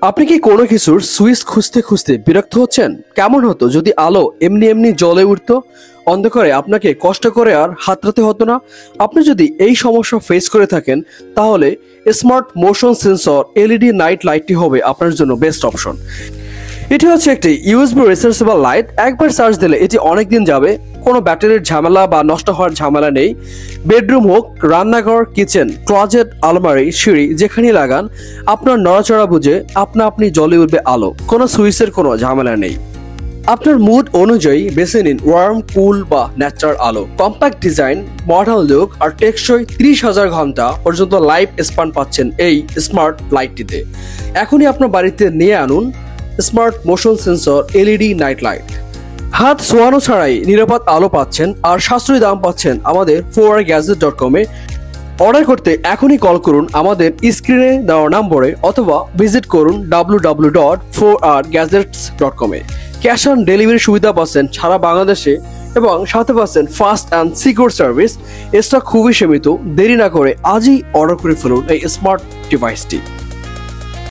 আপনি কি কোনো কিছুর সুইচ খুঁজতে খুঁজতে বিরক্ত হচ্ছেন? কেমন হতো যদি আলো এমনি এমনি জ্বলে উঠতো, অন্ধকারে আপনাকে কষ্ট করে আর হাতড়াতে হতো না? আপনি যদি এই সমস্যা ফেস করে থাকেন, তাহলে smart motion sensor LED night লাইটটি হবে আপনার জন্য বেস্ট অপশন। এটি হচ্ছে একটি ইউএসবি রিচার্জেবল লাইট। একবার চার্জ দিলে এটি অনেক দিন যাবে, কোনো ব্যাটারির ঝামেলা বা নষ্ট হওয়ার ঝামেলা নেই। বেডরুম হোক, রান্নাঘর, কিচেন, ক্লোজেট, আলমারি, সিঁড়ি, যেখানেই লাগান আপনার নড়াচড়া বুঝে আপনি জ্বলে উঠবে আলো। কোনো সুইচের কোনো ঝামেলা নেই। আপনার মুড অনুযায়ী বেছে নিন ওয়ার্ম, কুল বা ন্যাচারাল আলো। কম্প্যাক্ট ডিজাইন, মডার্ন লুক আর টেকসই 30,000 ঘন্টা পর্যন্ত লাইফ স্প্যান পাচ্ছেন এই স্মার্ট লাইটটিতে। এখনই আপনার বাড়িতে নিয়ে আনুন smart motion sensor LED night light. হাত ছোঁয়ানো ছাড়াই নিরাপদ আলো পাচ্ছেন আর সাশ্রয়ী দাম পাচ্ছেন আমাদের 4rgadget.com-এ। অর্ডার করতে এখনই কল করুন আমাদের স্ক্রিনে দেওয়া নম্বরে অথবা ভিজিট করুন www.4rgadgets.com-এ। ক্যাশ অন ডেলিভারি সুবিধা পাচ্ছেন সারা বাংলাদেশে এবং সাথে পাচ্ছেন fast and secure service. Stock খুবই সীমিত, দেরি না করে আজই অর্ডার করে ফেলুন এই স্মার্ট ডিভাইসটি।